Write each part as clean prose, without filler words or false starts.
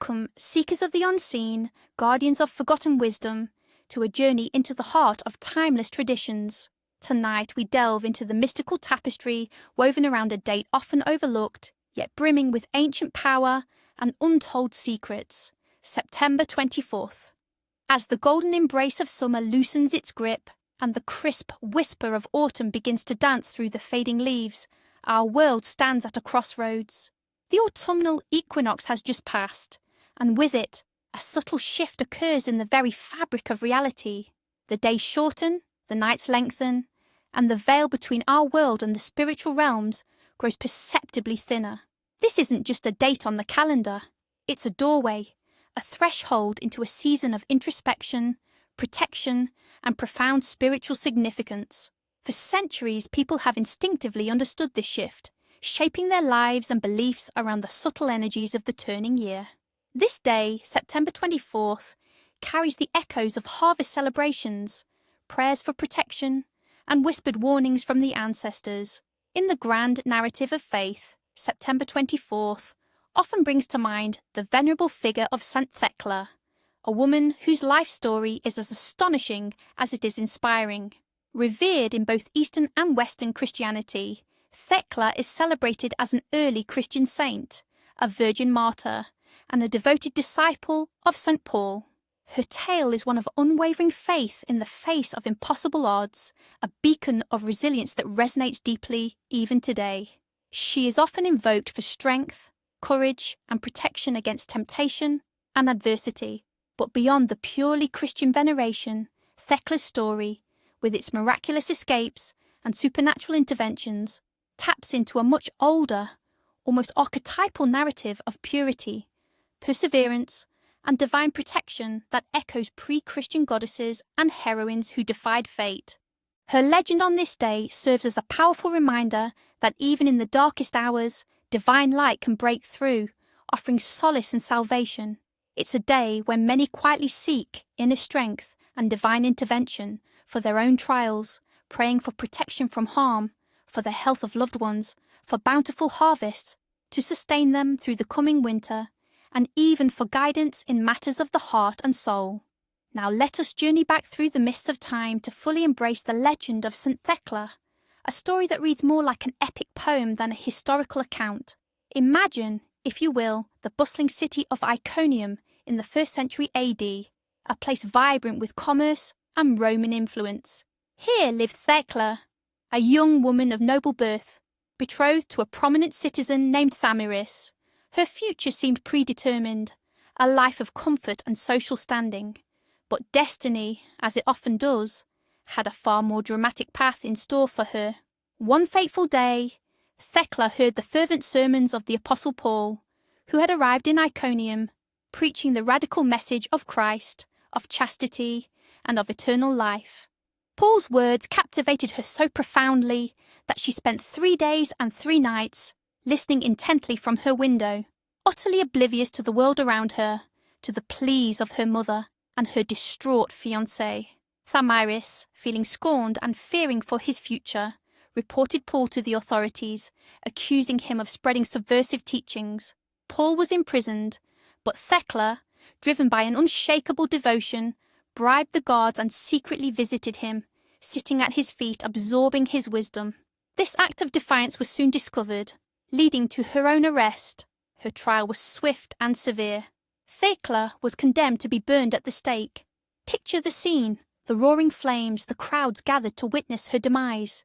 Welcome, seekers of the unseen, guardians of forgotten wisdom, to a journey into the heart of timeless traditions. Tonight we delve into the mystical tapestry woven around a date often overlooked, yet brimming with ancient power and untold secrets, September 24th. As the golden embrace of summer loosens its grip, and the crisp whisper of autumn begins to dance through the fading leaves, our world stands at a crossroads. The autumnal equinox has just passed, and with it, a subtle shift occurs in the very fabric of reality. The days shorten, the nights lengthen, and the veil between our world and the spiritual realms grows perceptibly thinner. This isn't just a date on the calendar. It's a doorway, a threshold into a season of introspection, protection, and profound spiritual significance. For centuries, people have instinctively understood this shift, shaping their lives and beliefs around the subtle energies of the turning year. This day, September 24th, carries the echoes of harvest celebrations, prayers for protection, and whispered warnings from the ancestors. In the grand narrative of faith, September 24th often brings to mind the venerable figure of Saint Thecla, a woman whose life story is as astonishing as it is inspiring. Revered in both Eastern and Western Christianity, Thecla is celebrated as an early Christian saint, a virgin martyr, and a devoted disciple of St. Paul. Her tale is one of unwavering faith in the face of impossible odds, a beacon of resilience that resonates deeply even today. She is often invoked for strength, courage, and protection against temptation and adversity. But beyond the purely Christian veneration, Thecla's story, with its miraculous escapes and supernatural interventions, taps into a much older, almost archetypal narrative of purity, perseverance, and divine protection that echoes pre-Christian goddesses and heroines who defied fate. Her legend on this day serves as a powerful reminder that even in the darkest hours, divine light can break through, offering solace and salvation. It's a day when many quietly seek inner strength and divine intervention for their own trials, praying for protection from harm, for the health of loved ones, for bountiful harvests, to sustain them through the coming winter, and even for guidance in matters of the heart and soul. Now let us journey back through the mists of time to fully embrace the legend of Saint Thecla, a story that reads more like an epic poem than a historical account. Imagine, if you will, the bustling city of Iconium in the 1st century AD, a place vibrant with commerce and Roman influence. Here lived Thecla, a young woman of noble birth, betrothed to a prominent citizen named Thamiris. Her future seemed predetermined, a life of comfort and social standing. But destiny, as it often does, had a far more dramatic path in store for her. One fateful day, Thecla heard the fervent sermons of the Apostle Paul, who had arrived in Iconium, preaching the radical message of Christ, of chastity, and of eternal life. Paul's words captivated her so profoundly that she spent 3 days and 3 nights listening intently from her window, utterly oblivious to the world around her, to the pleas of her mother and her distraught fiancé. Thamiris, feeling scorned and fearing for his future, reported Paul to the authorities, accusing him of spreading subversive teachings. Paul was imprisoned, but Thecla, driven by an unshakable devotion, bribed the guards and secretly visited him, sitting at his feet absorbing his wisdom. This act of defiance was soon discovered, leading to her own arrest. Her trial was swift and severe. Thecla was condemned to be burned at the stake. Picture the scene, the roaring flames, the crowds gathered to witness her demise.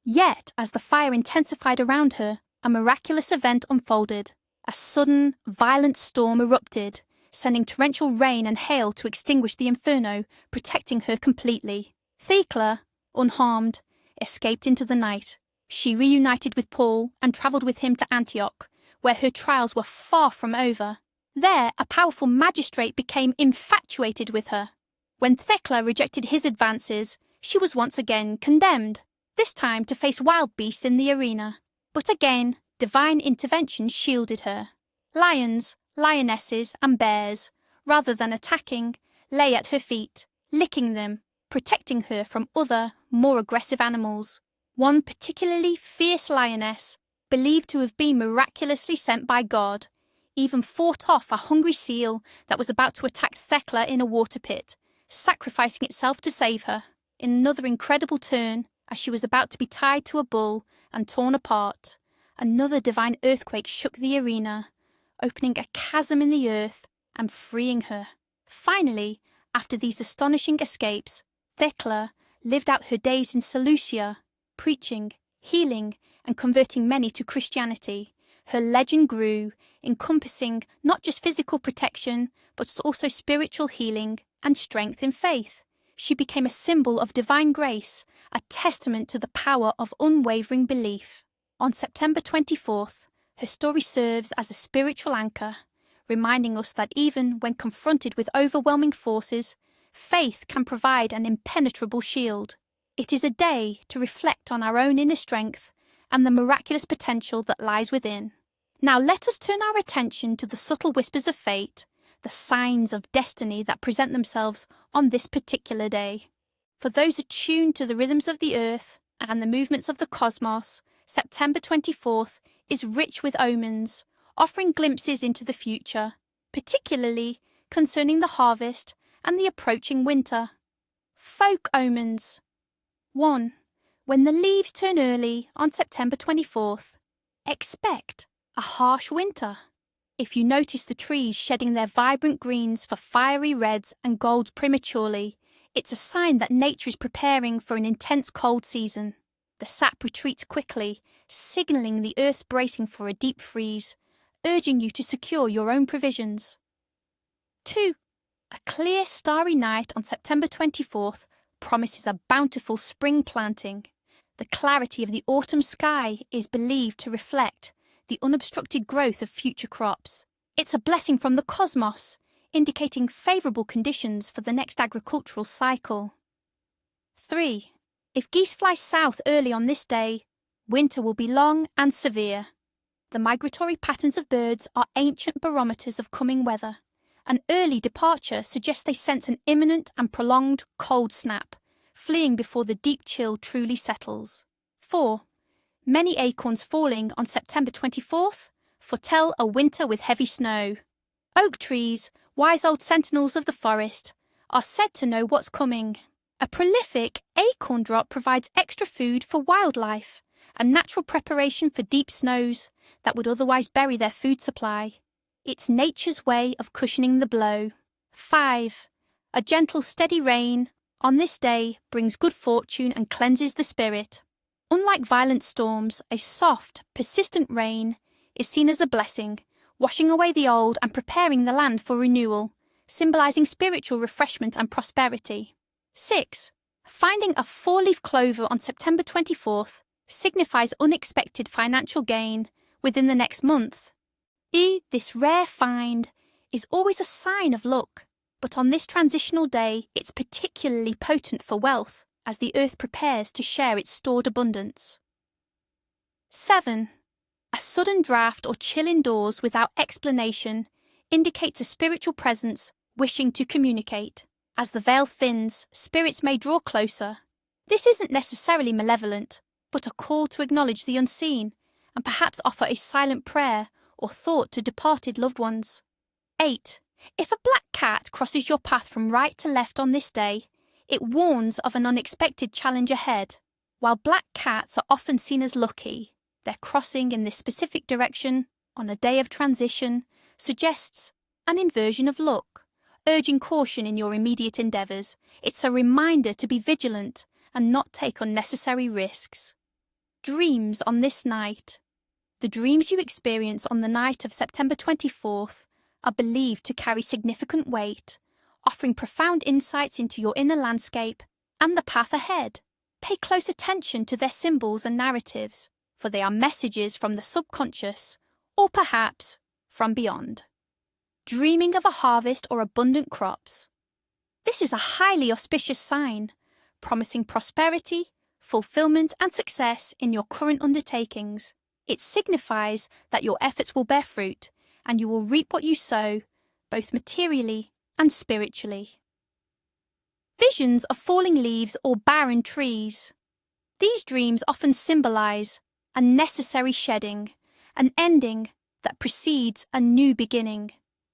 Yet, as the fire intensified around her, a miraculous event unfolded. A sudden, violent storm erupted, sending torrential rain and hail to extinguish the inferno, protecting her completely. Thecla, unharmed, escaped into the night. She reunited with Paul and travelled with him to Antioch, where her trials were far from over. There, a powerful magistrate became infatuated with her. When Thecla rejected his advances, she was once again condemned, this time to face wild beasts in the arena. But again, divine intervention shielded her. Lions, lionesses, and bears, rather than attacking, lay at her feet, licking them, protecting her from other, more aggressive animals. One particularly fierce lioness, believed to have been miraculously sent by God, even fought off a hungry seal that was about to attack Thecla in a water pit, sacrificing itself to save her. In another incredible turn, as she was about to be tied to a bull and torn apart, another divine earthquake shook the arena, opening a chasm in the earth and freeing her. Finally, after these astonishing escapes, Thecla lived out her days in Seleucia, preaching, healing, and converting many to Christianity. Her legend grew, encompassing not just physical protection, but also spiritual healing and strength in faith. She became a symbol of divine grace, a testament to the power of unwavering belief. On September 24th, her story serves as a spiritual anchor, reminding us that even when confronted with overwhelming forces, faith can provide an impenetrable shield. It is a day to reflect on our own inner strength and the miraculous potential that lies within. Now let us turn our attention to the subtle whispers of fate, the signs of destiny that present themselves on this particular day. For those attuned to the rhythms of the earth and the movements of the cosmos, September 24th is rich with omens, offering glimpses into the future, particularly concerning the harvest and the approaching winter. Folk omens. 1. When the leaves turn early on September 24th, expect a harsh winter. If you notice the trees shedding their vibrant greens for fiery reds and golds prematurely, it's a sign that nature is preparing for an intense cold season. The sap retreats quickly, signalling the earth bracing for a deep freeze, urging you to secure your own provisions. 2. A clear, starry night on September 24th promises a bountiful spring planting. The clarity of the autumn sky is believed to reflect the unobstructed growth of future crops. It's a blessing from the cosmos, indicating favourable conditions for the next agricultural cycle. 3. If geese fly south early on this day, winter will be long and severe. The migratory patterns of birds are ancient barometers of coming weather. An early departure suggests they sense an imminent and prolonged cold snap, fleeing before the deep chill truly settles. 4. Many acorns falling on September 24th foretell a winter with heavy snow. Oak trees, wise old sentinels of the forest, are said to know what's coming. A prolific acorn drop provides extra food for wildlife, a natural preparation for deep snows that would otherwise bury their food supply. It's nature's way of cushioning the blow. 5. A gentle, steady rain on this day brings good fortune and cleanses the spirit. Unlike violent storms, a soft, persistent rain is seen as a blessing, washing away the old and preparing the land for renewal, symbolising spiritual refreshment and prosperity. 6. Finding a four-leaf clover on September 24th signifies unexpected financial gain within the next month. This rare find is always a sign of luck, but on this transitional day it's particularly potent for wealth as the earth prepares to share its stored abundance. 7. A sudden draught or chill indoors without explanation indicates a spiritual presence wishing to communicate. As the veil thins, spirits may draw closer. This isn't necessarily malevolent, but a call to acknowledge the unseen and perhaps offer a silent prayer or thought to departed loved ones. 8. If a black cat crosses your path from right to left on this day, it warns of an unexpected challenge ahead. While black cats are often seen as lucky, their crossing in this specific direction on a day of transition suggests an inversion of luck, urging caution in your immediate endeavours. It's a reminder to be vigilant and not take unnecessary risks. Dreams on this night. The dreams you experience on the night of September 24th are believed to carry significant weight, offering profound insights into your inner landscape and the path ahead. Pay close attention to their symbols and narratives, for they are messages from the subconscious, or perhaps from beyond. Dreaming of a harvest or abundant crops. This is a highly auspicious sign, promising prosperity, fulfillment and success in your current undertakings. It signifies that your efforts will bear fruit, and you will reap what you sow, both materially and spiritually. Visions of falling leaves or barren trees. These dreams often symbolise a necessary shedding, an ending that precedes a new beginning.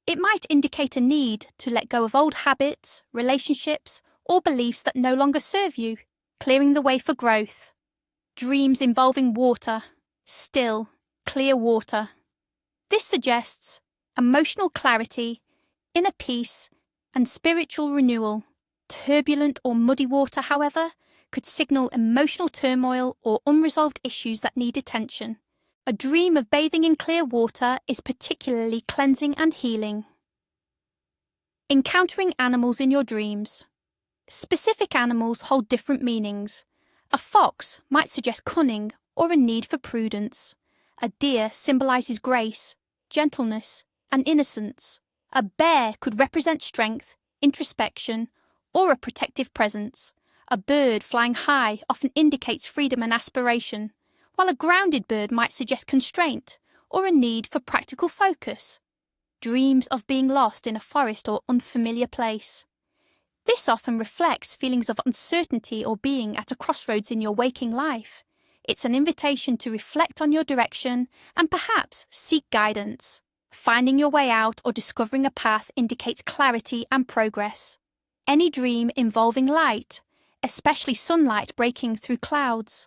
It might indicate a need to let go of old habits, relationships, or beliefs that no longer serve you, clearing the way for growth. Dreams involving water, still, clear water. This suggests emotional clarity, inner peace, and spiritual renewal. Turbulent or muddy water, however, could signal emotional turmoil or unresolved issues that need attention. A dream of bathing in clear water is particularly cleansing and healing. Encountering animals in your dreams. Specific animals hold different meanings. A fox might suggest cunning or a need for prudence. A deer symbolises grace, gentleness, and innocence. A bear could represent strength, introspection, or a protective presence. A bird flying high often indicates freedom and aspiration, while a grounded bird might suggest constraint or a need for practical focus. Dreams of being lost in a forest or unfamiliar place. This often reflects feelings of uncertainty or being at a crossroads in your waking life. It's an invitation to reflect on your direction and perhaps seek guidance. Finding your way out or discovering a path indicates clarity and progress. Any dream involving light, especially sunlight breaking through clouds.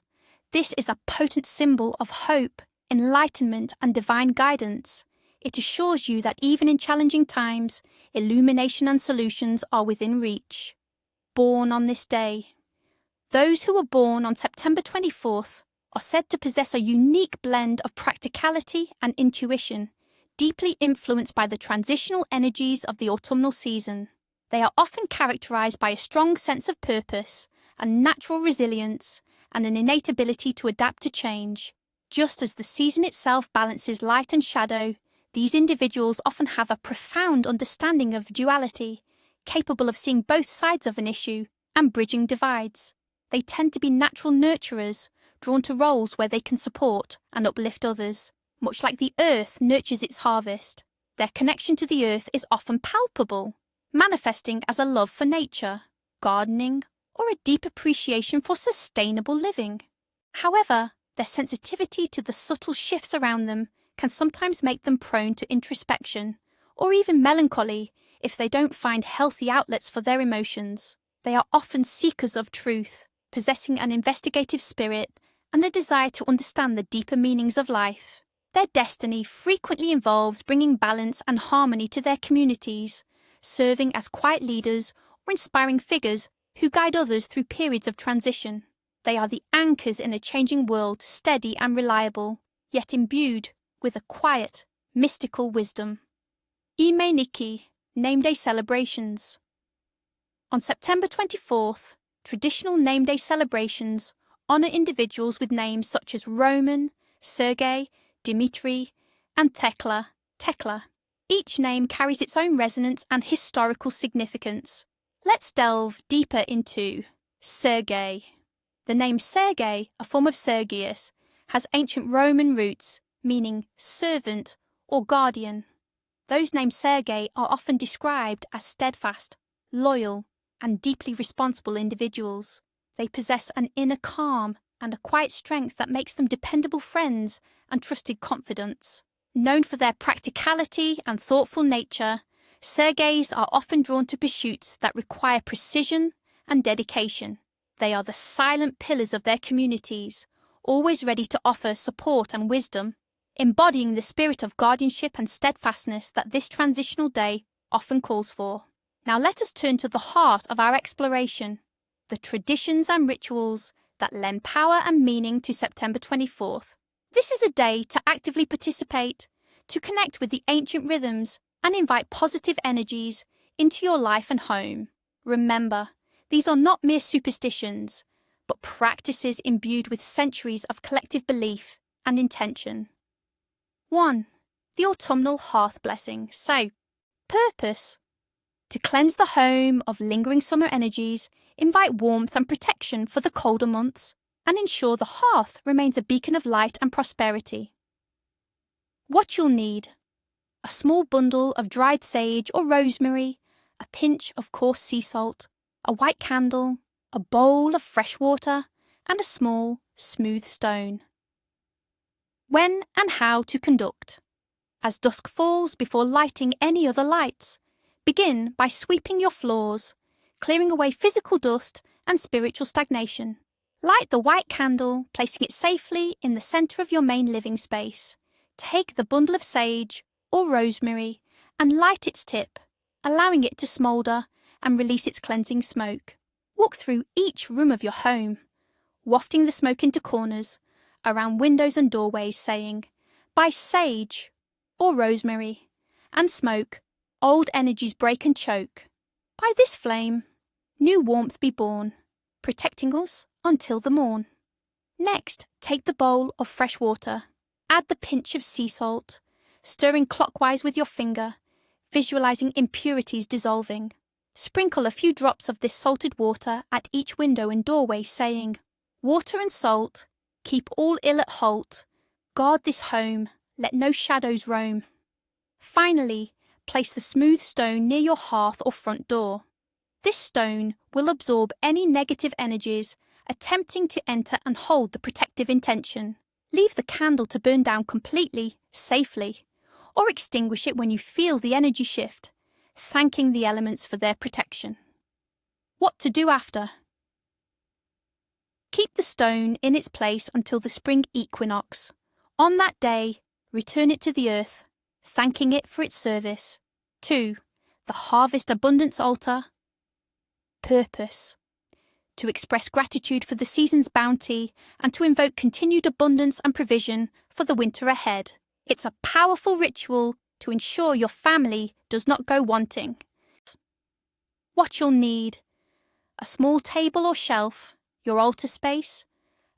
This is a potent symbol of hope, enlightenment, and divine guidance. It assures you that even in challenging times, illumination and solutions are within reach. Born on this day. Those who were born on September 24th are said to possess a unique blend of practicality and intuition, deeply influenced by the transitional energies of the autumnal season. They are often characterized by a strong sense of purpose, a natural resilience, and an innate ability to adapt to change. Just as the season itself balances light and shadow, these individuals often have a profound understanding of duality, capable of seeing both sides of an issue and bridging divides. They tend to be natural nurturers, drawn to roles where they can support and uplift others. Much like the earth nurtures its harvest, their connection to the earth is often palpable, manifesting as a love for nature, gardening, or a deep appreciation for sustainable living. However, their sensitivity to the subtle shifts around them can sometimes make them prone to introspection, or even melancholy if they don't find healthy outlets for their emotions. They are often seekers of truth, possessing an investigative spirit and a desire to understand the deeper meanings of life. Their destiny frequently involves bringing balance and harmony to their communities, serving as quiet leaders or inspiring figures who guide others through periods of transition. They are the anchors in a changing world, steady and reliable, yet imbued with a quiet, mystical wisdom. Ime Nikki, Name Day Celebrations. On September 24th, traditional name day celebrations honour individuals with names such as Roman, Sergei, Dmitri, and Thecla. Each name carries its own resonance and historical significance. Let's delve deeper into Sergei. The name Sergei, a form of Sergius, has ancient Roman roots, meaning servant or guardian. Those named Sergei are often described as steadfast, loyal, and deeply responsible individuals. They possess an inner calm and a quiet strength that makes them dependable friends and trusted confidants. Known for their practicality and thoughtful nature, Sergeis are often drawn to pursuits that require precision and dedication. They are the silent pillars of their communities, always ready to offer support and wisdom, embodying the spirit of guardianship and steadfastness that this transitional day often calls for. Now let us turn to the heart of our exploration, the traditions and rituals that lend power and meaning to September 24th. This is a day to actively participate, to connect with the ancient rhythms and invite positive energies into your life and home. Remember, these are not mere superstitions, but practices imbued with centuries of collective belief and intention. 1. The autumnal hearth blessing. So, purpose. To cleanse the home of lingering summer energies, invite warmth and protection for the colder months, and ensure the hearth remains a beacon of light and prosperity. What you'll need: a small bundle of dried sage or rosemary, a pinch of coarse sea salt, a white candle, a bowl of fresh water, and a small, smooth stone. When and how to conduct. As dusk falls, before lighting any other lights, begin by sweeping your floors, clearing away physical dust and spiritual stagnation. Light the white candle, placing it safely in the centre of your main living space. Take the bundle of sage or rosemary and light its tip, allowing it to smoulder and release its cleansing smoke. Walk through each room of your home, wafting the smoke into corners, around windows and doorways, saying, "By sage or rosemary and smoke, old energies break and choke. By this flame, new warmth be born, protecting us until the morn." Next, take the bowl of fresh water, add the pinch of sea salt, stirring clockwise with your finger, visualizing impurities dissolving. Sprinkle a few drops of this salted water at each window and doorway, saying, "Water and salt, keep all ill at halt. Guard this home, let no shadows roam." Finally, place the smooth stone near your hearth or front door. This stone will absorb any negative energies attempting to enter and hold the protective intention. Leave the candle to burn down completely, safely, or extinguish it when you feel the energy shift, thanking the elements for their protection. What to do after? Keep the stone in its place until the spring equinox. On that day, return it to the earth, thanking it for its service. 2. The harvest abundance altar. Purpose: to express gratitude for the season's bounty and to invoke continued abundance and provision for the winter ahead. It's a powerful ritual to ensure your family does not go wanting. What you'll need: a small table or shelf, your altar space,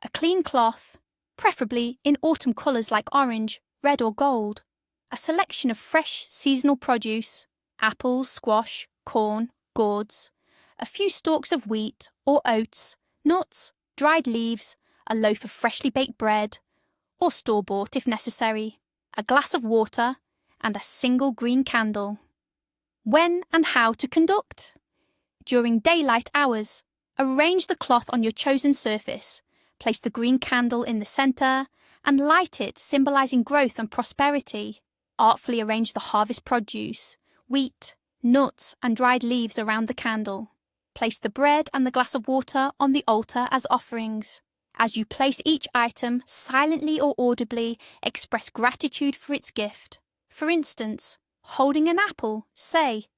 a clean cloth, preferably in autumn colours like orange, red or gold, a selection of fresh seasonal produce, apples, squash, corn, gourds, a few stalks of wheat or oats, nuts, dried leaves, a loaf of freshly baked bread, or store-bought if necessary, a glass of water, and a single green candle. When and how to conduct? During daylight hours, arrange the cloth on your chosen surface, place the green candle in the centre, and light it, symbolising growth and prosperity. Artfully arrange the harvest produce, wheat, nuts, and dried leaves around the candle. Place the bread and the glass of water on the altar as offerings. As you place each item, silently or audibly express gratitude for its gift. For instance, holding an apple, say,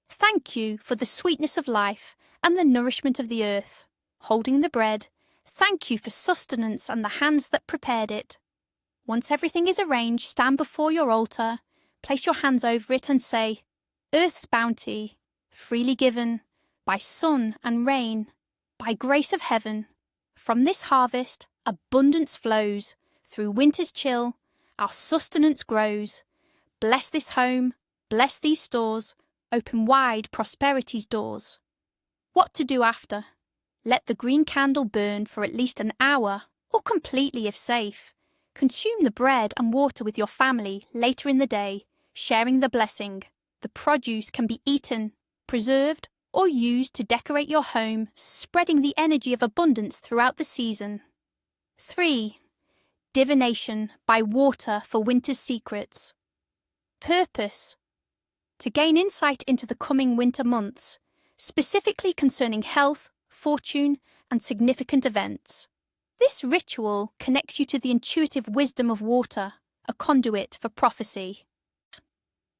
"Thank you for the sweetness of life and the nourishment of the earth." Holding the bread, "Thank you for sustenance and the hands that prepared it." Once everything is arranged, stand before your altar, place your hands over it and say, "Earth's bounty, freely given, by sun and rain, by grace of heaven, from this harvest abundance flows, through winter's chill our sustenance grows. Bless this home, bless these stores, open wide prosperity's doors." What to do after? Let the green candle burn for at least an hour, or completely if safe. Consume the bread and water with your family later in the day, sharing the blessing. The produce can be eaten, preserved, or used to decorate your home, spreading the energy of abundance throughout the season. 3. Divination by water for winter's secrets. Purpose: to gain insight into the coming winter months, specifically concerning health, fortune, and significant events. This ritual connects you to the intuitive wisdom of water, a conduit for prophecy.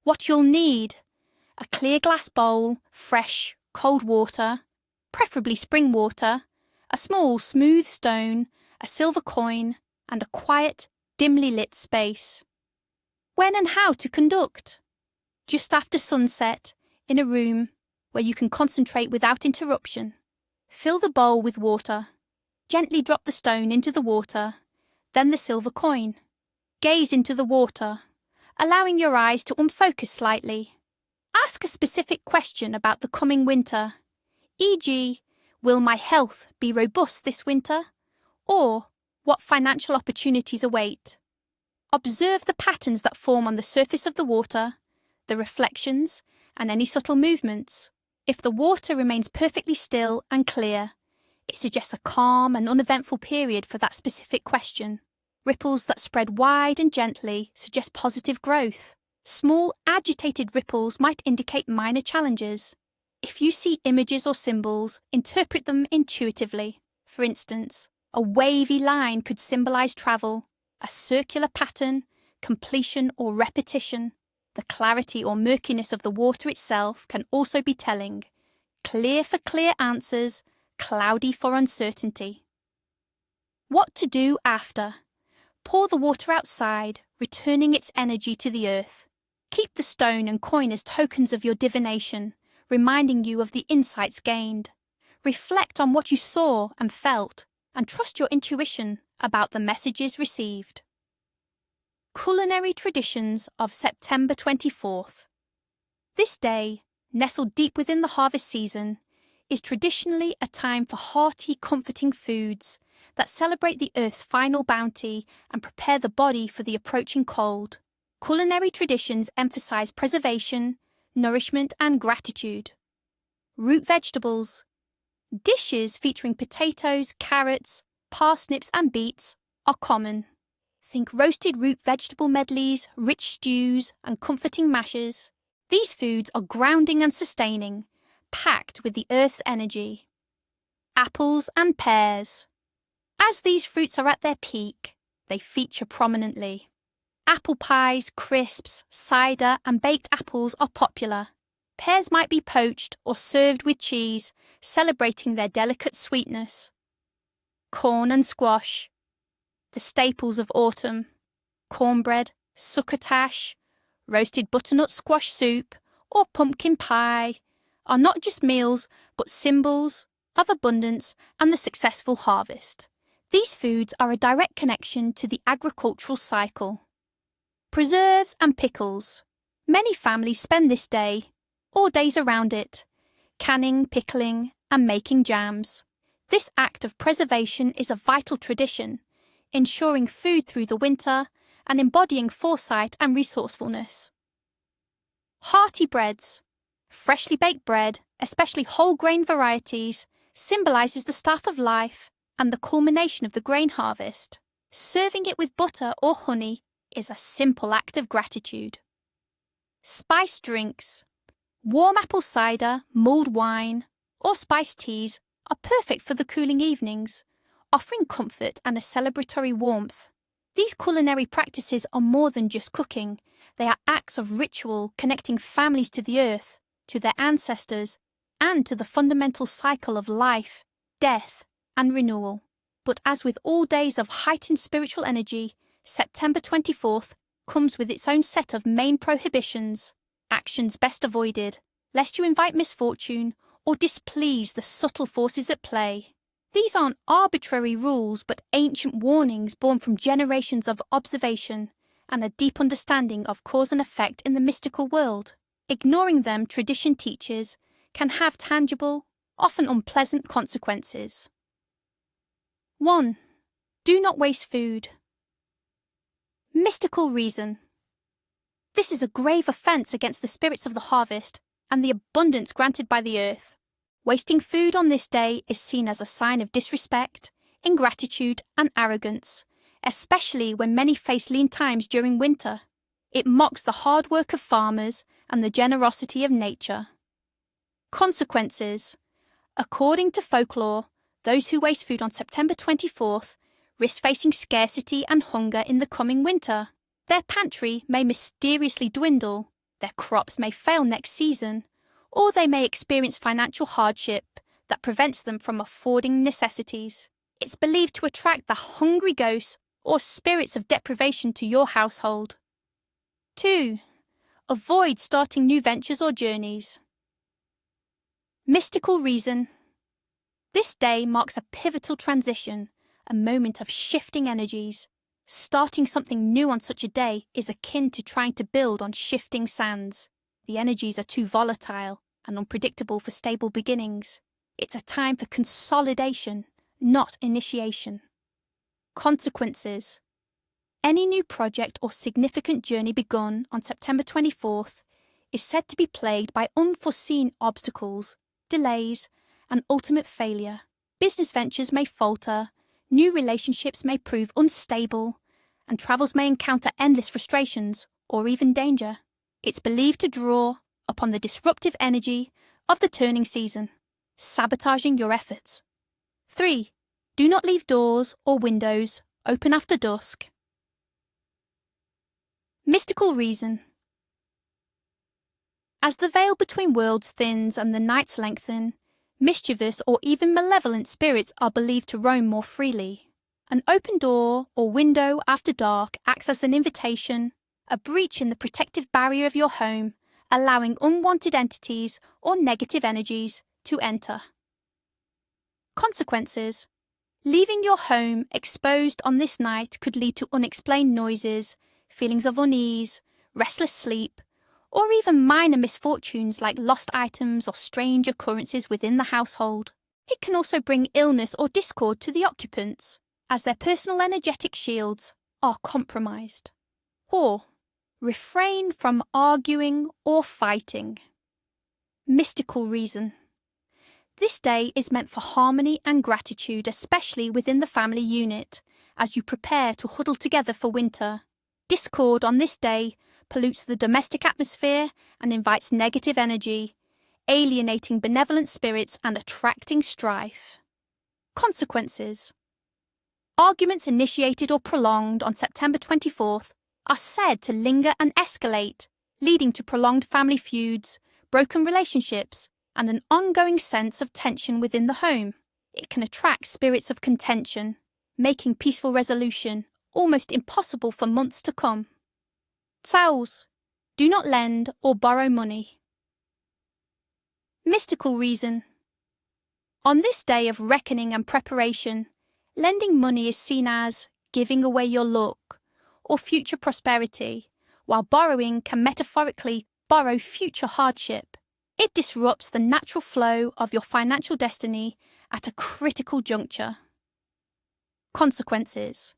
What you'll need: a clear glass bowl, fresh, cold water, preferably spring water, a small smooth stone, a silver coin, and a quiet, dimly lit space. When and how to conduct? Just after sunset, in a room where you can concentrate without interruption. Fill the bowl with water. Gently drop the stone into the water, then the silver coin. Gaze into the water, allowing your eyes to unfocus slightly. Ask a specific question about the coming winter, e.g., will my health be robust this winter? Or, what financial opportunities await? Observe the patterns that form on the surface of the water, the reflections, and any subtle movements. If the water remains perfectly still and clear, it suggests a calm and uneventful period for that specific question. Ripples that spread wide and gently suggest positive growth. Small, agitated ripples might indicate minor challenges. If you see images or symbols, interpret them intuitively. For instance, a wavy line could symbolize travel, a circular pattern, completion or repetition. The clarity or murkiness of the water itself can also be telling. Clear for clear answers, cloudy for uncertainty. What to do after? Pour the water outside, returning its energy to the earth. Keep the stone and coin as tokens of your divination, reminding you of the insights gained. Reflect on what you saw and felt, and trust your intuition about the messages received. Culinary traditions of September 24th. This day, nestled deep within the harvest season, is traditionally a time for hearty, comforting foods that celebrate the earth's final bounty and prepare the body for the approaching cold. Culinary traditions emphasize preservation, nourishment, and gratitude. Root vegetables. Dishes featuring potatoes, carrots, parsnips, and beets are common. Think roasted root vegetable medleys, rich stews, and comforting mashes. These foods are grounding and sustaining, packed with the earth's energy. Apples and pears. As these fruits are at their peak, they feature prominently. Apple pies, crisps, cider, and baked apples are popular. Pears might be poached or served with cheese, celebrating their delicate sweetness. Corn and squash. The staples of autumn. Cornbread, succotash, roasted butternut squash soup, or pumpkin pie are not just meals but symbols of abundance and the successful harvest. These foods are a direct connection to the agricultural cycle. Preserves and pickles. Many families spend this day, or days around it, canning, pickling, and making jams. This act of preservation is a vital tradition, ensuring food through the winter and embodying foresight and resourcefulness. Hearty breads. Freshly baked bread, especially whole grain varieties, symbolizes the start of life and the culmination of the grain harvest. Serving it with butter or honey is a simple act of gratitude. Spiced drinks. Warm apple cider, mulled wine, or spiced teas are perfect for the cooling evenings, offering comfort and a celebratory warmth. These culinary practices are more than just cooking. They are acts of ritual connecting families to the earth, to their ancestors, and to the fundamental cycle of life, death, and renewal. But as with all days of heightened spiritual energy, September 24th comes with its own set of main prohibitions. Actions best avoided, lest you invite misfortune or displease the subtle forces at play. These aren't arbitrary rules but ancient warnings born from generations of observation and a deep understanding of cause and effect in the mystical world. Ignoring them, tradition teaches, can have tangible, often unpleasant consequences. 1. Do not waste food. Mystical reason. This is a grave offence against the spirits of the harvest and the abundance granted by the earth. Wasting food on this day is seen as a sign of disrespect, ingratitude, and arrogance, especially when many face lean times during winter. It mocks the hard work of farmers and the generosity of nature. Consequences. According to folklore, those who waste food on September 24th risk facing scarcity and hunger in the coming winter. Their pantry may mysteriously dwindle, their crops may fail next season, or they may experience financial hardship that prevents them from affording necessities. It's believed to attract the hungry ghosts or spirits of deprivation to your household. 2. Avoid starting new ventures or journeys. Mystical reason. This day marks a pivotal transition, a moment of shifting energies. Starting something new on such a day is akin to trying to build on shifting sands. The energies are too volatile and unpredictable for stable beginnings. It's a time for consolidation, not initiation. Consequences. Any new project or significant journey begun on September 24th is said to be plagued by unforeseen obstacles, delays, and ultimate failure. Business ventures may falter, new relationships may prove unstable, and travels may encounter endless frustrations or even danger. It's believed to draw upon the disruptive energy of the turning season, sabotaging your efforts. 3. Do not leave doors or windows open after dusk. Mystical reason. As the veil between worlds thins and the nights lengthen, mischievous or even malevolent spirits are believed to roam more freely. An open door or window after dark acts as an invitation, a breach in the protective barrier of your home, allowing unwanted entities or negative energies to enter. Consequences. Leaving your home exposed on this night could lead to unexplained noises, feelings of unease, restless sleep, or even minor misfortunes like lost items or strange occurrences within the household. It can also bring illness or discord to the occupants, as their personal energetic shields are compromised. Or, refrain from arguing or fighting. Mystical reason. This day is meant for harmony and gratitude, especially within the family unit, as you prepare to huddle together for winter. Discord on this day pollutes the domestic atmosphere and invites negative energy, alienating benevolent spirits and attracting strife. Consequences. Arguments initiated or prolonged on September 24th are said to linger and escalate, leading to prolonged family feuds, broken relationships, and an ongoing sense of tension within the home. It can attract spirits of contention, making peaceful resolution almost impossible for months to come. Taos. Do not lend or borrow money. Mystical reason. On this day of reckoning and preparation, lending money is seen as giving away your luck or future prosperity, while borrowing can metaphorically borrow future hardship. It disrupts the natural flow of your financial destiny at a critical juncture. Consequences.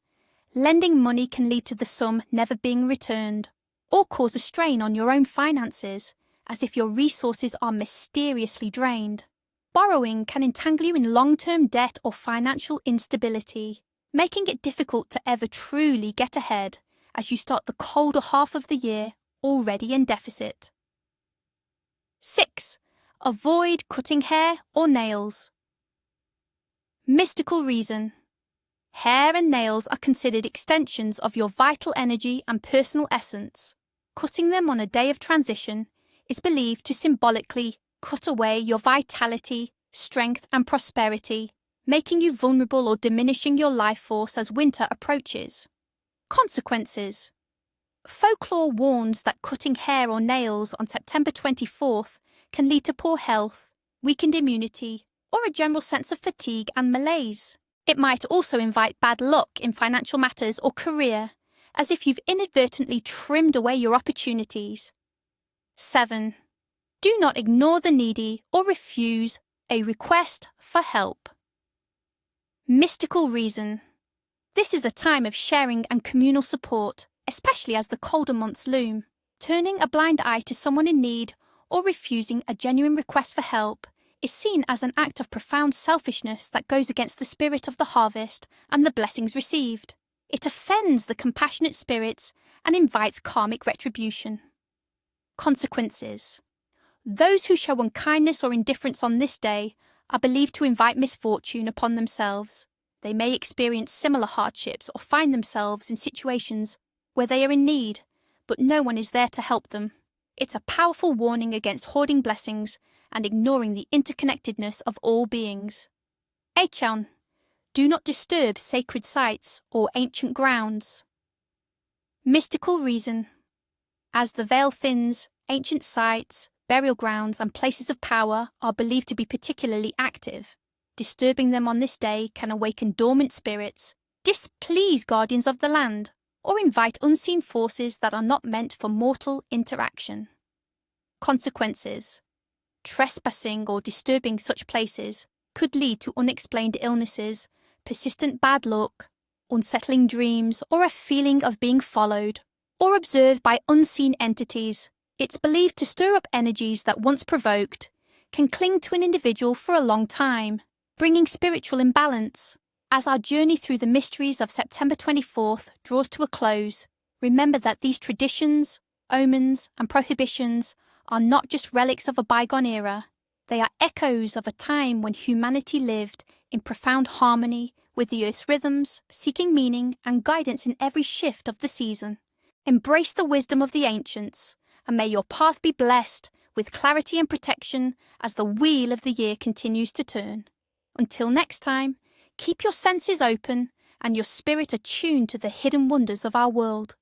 Lending money can lead to the sum never being returned, or cause a strain on your own finances, as if your resources are mysteriously drained. Borrowing can entangle you in long-term debt or financial instability, making it difficult to ever truly get ahead as you start the colder half of the year already in deficit. 6. Avoid cutting hair or nails. Mystical reason. Hair and nails are considered extensions of your vital energy and personal essence. Cutting them on a day of transition is believed to symbolically cut away your vitality, strength, and prosperity, making you vulnerable or diminishing your life force as winter approaches. Consequences. Folklore warns that cutting hair or nails on September 24th can lead to poor health, weakened immunity, or a general sense of fatigue and malaise. It might also invite bad luck in financial matters or career, as if you've inadvertently trimmed away your opportunities. 7. Do not ignore the needy or refuse a request for help. Mystical reason. This is a time of sharing and communal support, especially as the colder months loom. Turning a blind eye to someone in need or refusing a genuine request for help is seen as an act of profound selfishness that goes against the spirit of the harvest and the blessings received. It offends the compassionate spirits and invites karmic retribution. Consequences. Those who show unkindness or indifference on this day are believed to invite misfortune upon themselves. They may experience similar hardships or find themselves in situations where they are in need, but no one is there to help them. It's a powerful warning against hoarding blessings and ignoring the interconnectedness of all beings. 8. Do not disturb sacred sites or ancient grounds. Mystical reason. As the veil thins, ancient sites, burial grounds, and places of power are believed to be particularly active. Disturbing them on this day can awaken dormant spirits, displease guardians of the land, or invite unseen forces that are not meant for mortal interaction. Consequences. Trespassing or disturbing such places could lead to unexplained illnesses, persistent bad luck, unsettling dreams, or a feeling of being followed or observed by unseen entities. It's believed to stir up energies that, once provoked, can cling to an individual for a long time, bringing spiritual imbalance. As our journey through the mysteries of September 24th draws to a close, remember that these traditions, omens, and prohibitions are not just relics of a bygone era. They are echoes of a time when humanity lived in profound harmony with the earth's rhythms, seeking meaning and guidance in every shift of the season. Embrace the wisdom of the ancients, and may your path be blessed with clarity and protection as the wheel of the year continues to turn. Until next time, keep your senses open and your spirit attuned to the hidden wonders of our world.